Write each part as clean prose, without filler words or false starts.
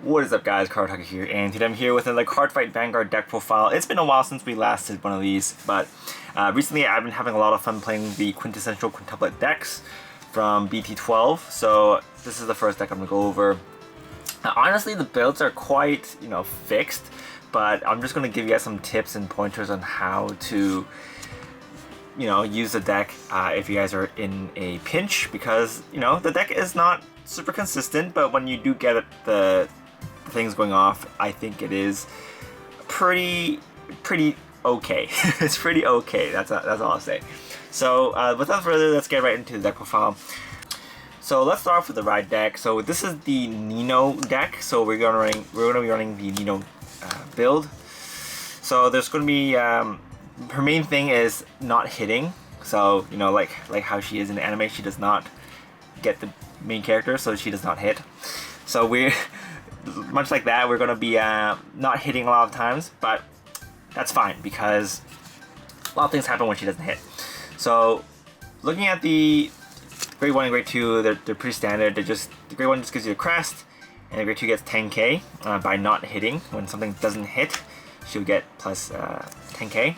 What is up, guys? Cardfight here, and today I'm here with another Cardfight Vanguard deck profile. It's been a while since we last did one of these, but recently I've been having a lot of fun playing the quintessential quintuplet decks from D-BT12, so this is the first deck I'm going to go over. Honestly, the builds are quite, fixed, but I'm just going to give you guys some tips and pointers on how to, use the deck if you guys are in a pinch, because, the deck is not super consistent, but when you do get the things going off, I think it is pretty okay. It's pretty okay. That's all I'll say. So without further ado, let's get right into the deck profile. So let's start off with the ride deck. So this is the Nino deck. So we're gonna be running the Nino build. So there's gonna be her main thing is not hitting. So like how she is in the anime, she does not get the main character, so she does not hit. So we're much like that. We're gonna be not hitting a lot of times, but that's fine because a lot of things happen when she doesn't hit. So looking at the grade 1 and grade 2, they're pretty standard. The grade 1 just gives you a crest, and the grade 2 gets 10k by not hitting. When something doesn't hit, she'll get plus 10k.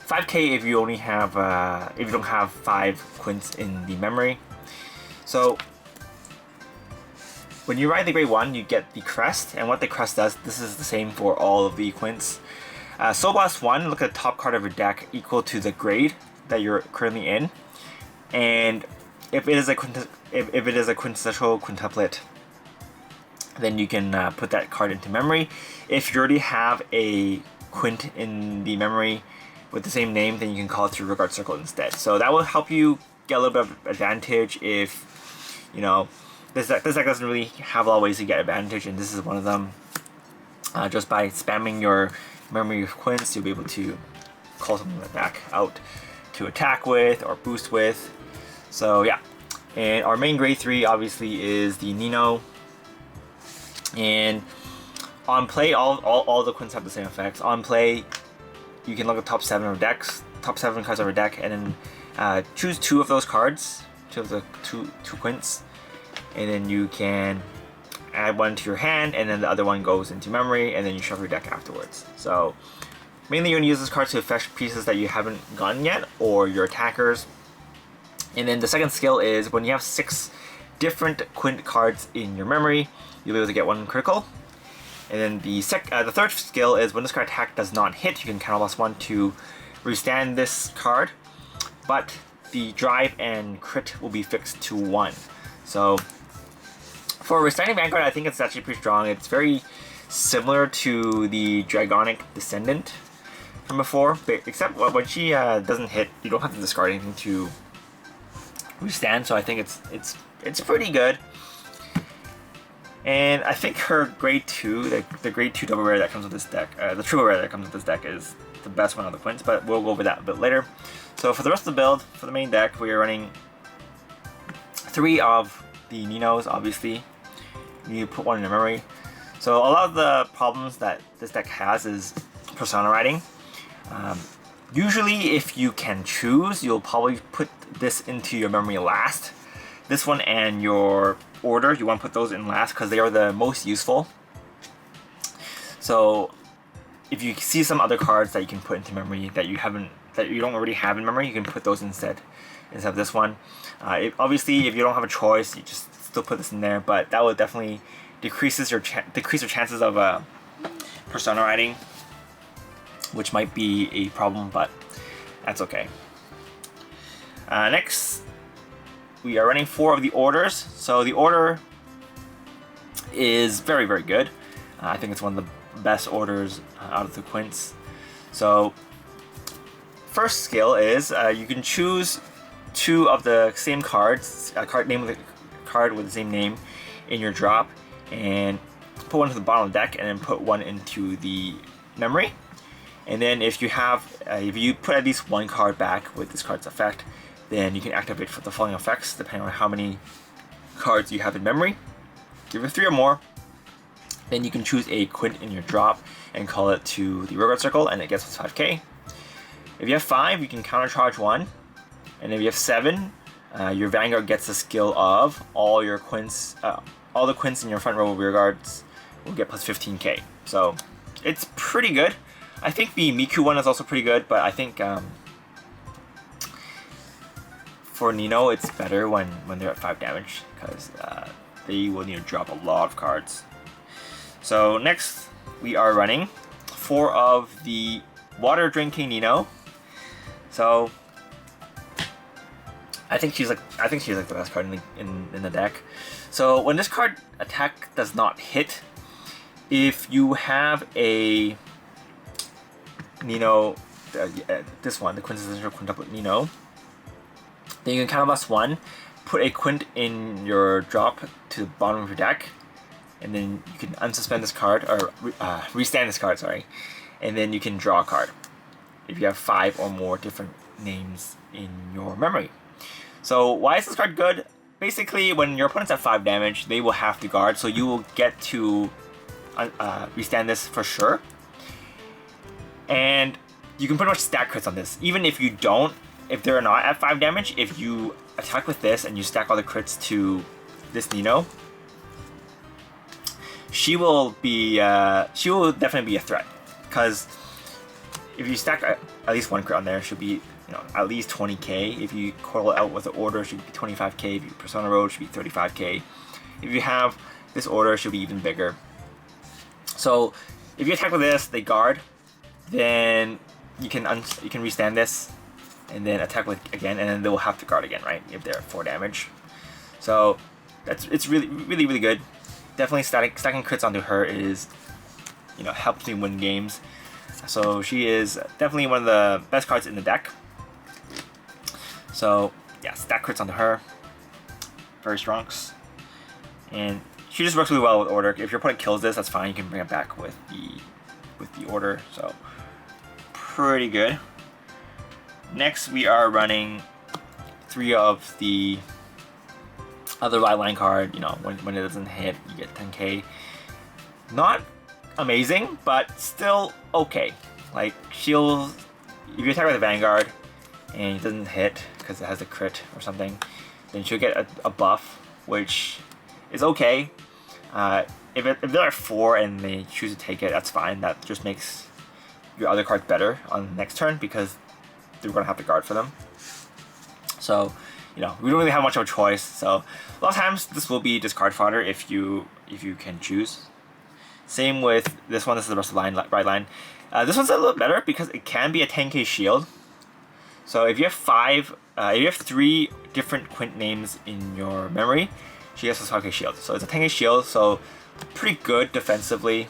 5k if you only have if you don't have 5 quints in the memory. So when you ride the grade 1, you get the crest, and what the crest does, this is the same for all of the quints. Soul Blast 1, look at the top card of your deck equal to the grade that you're currently in, and if it is a quintessential quintuplet, then you can put that card into memory. If you already have a quint in the memory with the same name, then you can call it through Vanguard Circle instead. So that will help you get a little bit of advantage if, this deck doesn't really have a lot of ways to get advantage, and this is one of them. Just by spamming your memory of quints, you'll be able to call something like back out to attack with or boost with. So yeah, and our main grade 3 obviously is the Nino. And on play, all the quints have the same effects. On play, you can look at top 7 of decks, top 7 cards of our deck, and then choose 2 of those cards, 2 of the two quints, and then you can add one to your hand, and then the other one goes into memory, and then you shuffle your deck afterwards. So mainly you're going to use this card to fetch pieces that you haven't gotten yet, or your attackers. And then the second skill is when you have 6 different quint cards in your memory, you'll be able to get 1 critical. And then the third skill is when this card attack does not hit, you can counter +1 to restand this card, but the drive and crit will be fixed to 1. So for Withstanding Vanguard, I think it's actually pretty strong. It's very similar to the Dragonic Descendant from before, except when she doesn't hit, you don't have to discard anything to withstand. So I think it's pretty good. And I think her grade 2, the grade 2 double rare that comes with this deck, the triple rare that comes with this deck is the best one of the quints, but we'll go over that a bit later. So for the rest of the build, for the main deck, we are running 3 of the Ninos, obviously. You put 1 in your memory. So a lot of the problems that this deck has is persona riding. Usually if you can choose, you'll probably put this into your memory last. This one and your order, you want to put those in last because they are the most useful. So if you see some other cards that you can put into memory that you don't already have in memory, you can put those instead of this one. Obviously, if you don't have a choice, you just still put this in there, but that will definitely decrease your chances of persona riding, which might be a problem, but that's okay. Next, we are running 4 of the orders. So the order is very good. I think it's one of the best orders out of the quints. So first skill is you can choose 2 of the same cards, name of the card with the same name in your drop, and put 1 to the bottom of the deck, and then put 1 into the memory. And then if you put at least 1 card back with this card's effect, then you can activate the following effects depending on how many cards you have in memory. Give it 3 or more, then you can choose a quint in your drop and call it to the Vanguard Circle, and it gets plus 5k. If you have 5, you can counter charge 1, and if you have 7, your Vanguard gets the skill of all your quints, all the quints in your front row rear guards will get plus 15k. So it's pretty good. I think the Miku one is also pretty good, but I think for Nino it's better when they're at 5 damage, because they will need to drop a lot of cards. So next we are running 4 of the water drinking Nino. So I think she's like the best card in the deck. So when this card attack does not hit, if you have a Nino, this one, the quintessential quintuplet Nino, then you can counterblast 1, put a quint in your drop to the bottom of your deck, and then you can unsuspend this card, or restand this card, sorry, and then you can draw a card if you have 5 or more different names in your memory. So why is this card good? Basically, when your opponent's at 5 damage, they will have to guard, so you will get to restand this for sure. And you can pretty much stack crits on this. Even if you don't, if they're not at 5 damage, if you attack with this and you stack all the crits to this Nino, she will definitely be a threat. Because if you stack at least 1 crit on there, she'll be, you know, at least 20k. If you coil out with the order, she'll be 25k. If you Persona Road, she'll be 35k. If you have this order, she'll be even bigger. So if you attack with this, they guard, then you can restand this, and then attack with again, and then they will have to guard again, right? If they're at 4 damage. So it's really good. Definitely stacking crits onto her is, you know, helps me win games. So she is definitely one of the best cards in the deck. So yeah, stack crits onto her. Very strong. And she just works really well with order. If your opponent kills this, that's fine. You can bring it back with the order. So pretty good. Next, we are running 3 of the other right line card. You know, when it doesn't hit, you get 10k. Not amazing, but still okay. Like, if you attack with a Vanguard and it doesn't hit because it has a crit or something, then she'll get a buff, which is okay. If they're at 4 and they choose to take it, that's fine. That just makes your other cards better on the next turn, because they're going to have to guard for them. So, you know, we don't really have much of a choice. So a lot of times this will be discard fodder if you can choose. Same with this one. This is the rest of the line, right line. This one's a little better because it can be a 10k shield. So if you have 3 different quint names in your memory, she has a 5k shield. So it's a 10k shield, so pretty good defensively.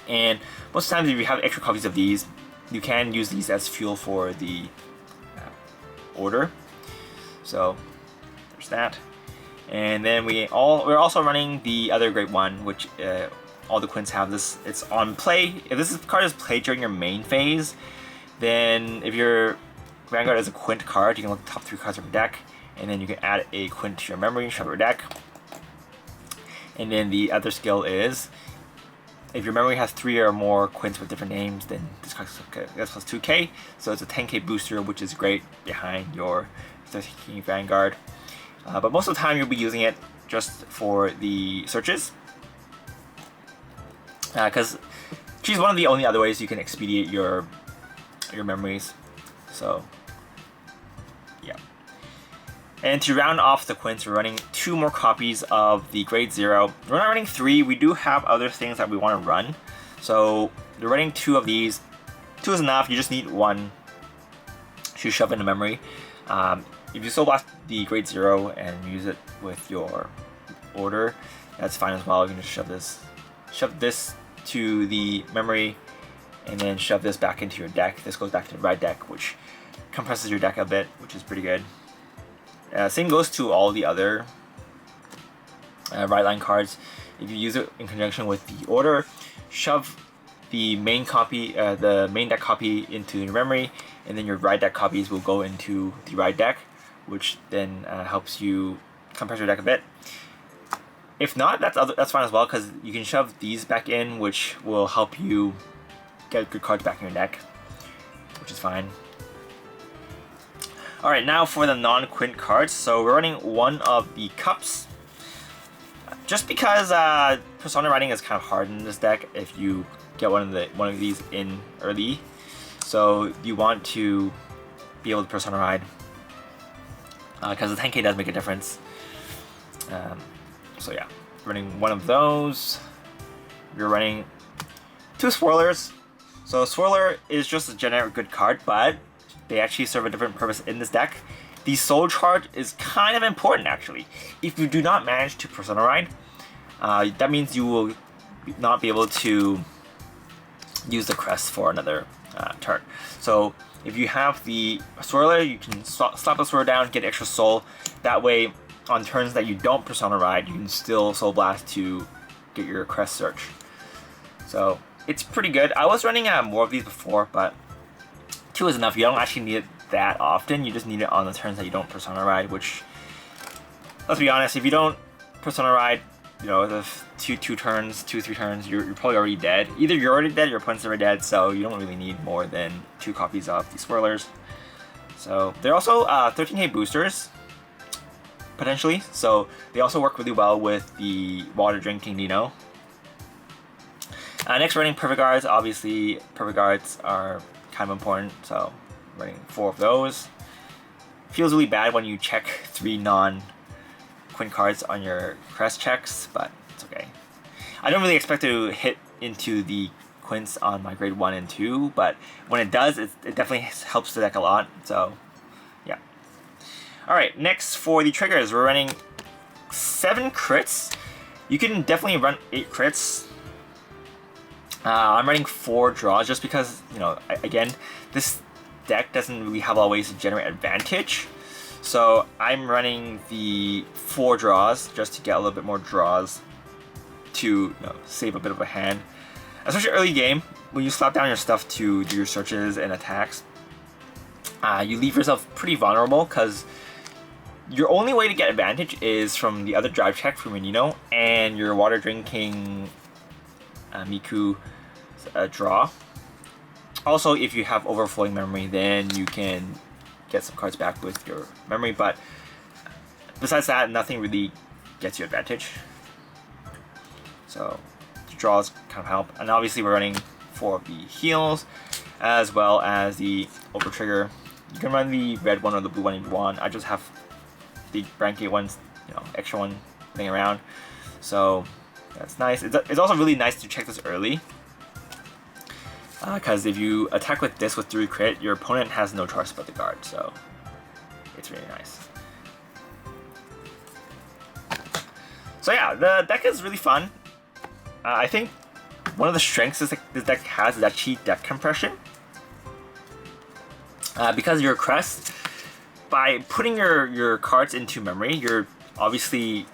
And most times if you have extra copies of these, you can use these as fuel for the order. So there's that. And then we're also running the other great one, which all the quints have this. It's on play. If this card is played during your main phase, then if your Vanguard is a quint card, you can look at the top 3 cards of your deck, and then you can add a quint to your memory, shove your deck. And then the other skill is, if your memory has 3 or more quints with different names, then this card gets plus 2k. So it's a 10k booster, which is great behind your 13 Vanguard. But most of the time you'll be using it just for the searches, because she's one of the only other ways you can expedite your memories. So yeah. And to round off the quints, we're running 2 more copies of the grade 0. We're not running 3. We do have other things that we want to run. So we're running 2 of these. 2 is enough. You just need 1 to shove into memory. If you still blast the grade 0 and use it with your order, that's fine as well. You can just shove this to the memory, and then shove this back into your deck. This goes back to the right deck, which compresses your deck a bit, which is pretty good. Same goes to all the other right line cards. If you use it in conjunction with the order, shove the main copy, the main deck copy into your memory, and then your right deck copies will go into the right deck, which then helps you compress your deck a bit. If not, that's fine as well, because you can shove these back in, which will help you get good cards back in your deck, which is fine. Alright, now for the non-quint cards. So we're running 1 of the cups. just because Persona Riding is kind of hard in this deck if you get one of these in early. So you want to be able to Persona Ride because the 10k does make a difference. So yeah, running one of those. You're running 2 Swirlers. So Swirler is just a generic good card, but they actually serve a different purpose in this deck. The Soul Charge is kind of important actually. If you do not manage to Persona Ride, that means you will not be able to use the crest for another turn. So if you have the Swirler, you can slap the Swirler down, get extra soul. That way, on turns that you don't Persona Ride, you can still Soul Blast to get your crest search. So it's pretty good. I was running more of these before, but 2 is enough. You don't actually need it that often. You just need it on the turns that you don't Persona Ride, which, let's be honest, if you don't Persona Ride, you know, the 3 turns, you're probably already dead. Either you're already dead or your opponent's already dead, so you don't really need more than 2 copies of these Swirlers. So they're also 13k boosters, potentially, so they also work really well with the water drinking Nino. Next, running Perfect Guards. Obviously, Perfect Guards are kind of important, so running 4 of those. Feels really bad when you check 3 non-quint cards on your crest checks, but it's okay. I don't really expect to hit into the quints on my grade 1 and 2, but when it does, it definitely helps the deck a lot, so yeah. Alright, next for the triggers, we're running 7 crits. You can definitely run 8 crits. I'm running 4 draws just because, you know, again, this deck doesn't really have a lot of ways to generate advantage. So I'm running the 4 draws just to get a little bit more draws to, you know, save a bit of a hand. Especially early game, when you slap down your stuff to do your searches and attacks, you leave yourself pretty vulnerable because your only way to get advantage is from the other drive check from your Nino and your water drinking Miku draw. Also, if you have overflowing memory, then you can get some cards back with your memory, but besides that, nothing really gets you advantage. So the draws kind of help, and obviously we're running 4 of the heals as well as the over trigger. You can run the red one or the blue one if you want. I just have the Brancate ones, you know, extra one laying around, so that's nice. It's also really nice to check this early, because if you attack with this with 3 crit, your opponent has no choice but the guard, so it's really nice. So yeah, the deck is really fun. I think one of the strengths this deck has is actually deck compression. Because your crest, by putting your cards into memory, you're obviously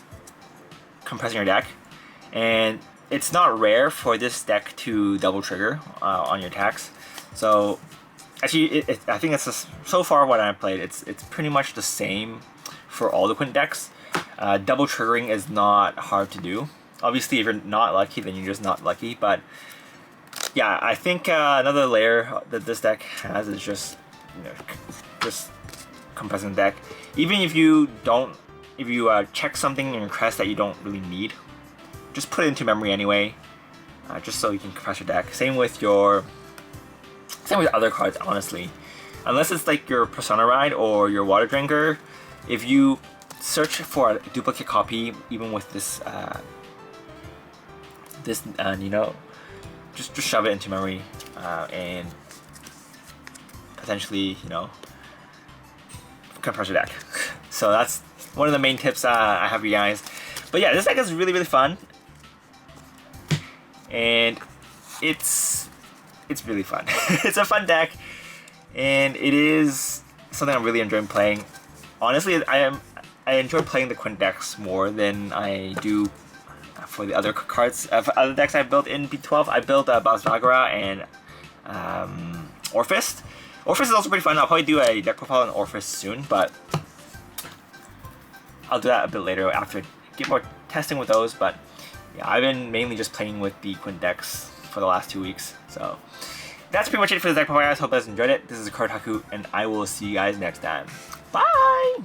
compressing your deck, and it's not rare for this deck to double trigger on your attacks. So actually, I think it's just, so far what I've played, it's pretty much the same for all the quint decks. Double triggering is not hard to do. Obviously, if you're not lucky, then you're just not lucky. But yeah, I think another layer that this deck has is just, you know, just compressing the deck. Even if you don't, if you check something in your crest that you don't really need, just put it into memory anyway, just so you can compress your deck. Same with other cards, honestly. Unless it's like your Persona Ride or your Water Drinker, if you search for a duplicate copy, even with this Nino, just shove it into memory and potentially, you know, compress your deck. So that's one of the main tips I have for you guys. But yeah, this deck is really fun, and it's really fun. It's a fun deck, and it is something I'm really enjoying playing. Honestly, I enjoy playing the quint decks more than I do for the other cards. For other decks I built in D-BT12, I built Vanguard and Orphist. Orphist is also pretty fun. I'll probably do a deck profile on Orphist soon, but I'll do that a bit later after I get more testing with those. But yeah, I've been mainly just playing with the quint decks for the last 2 weeks. So that's pretty much it for the deck profile, guys. Hope you guys enjoyed it. This is Cardhaku, and I will see you guys next time. Bye!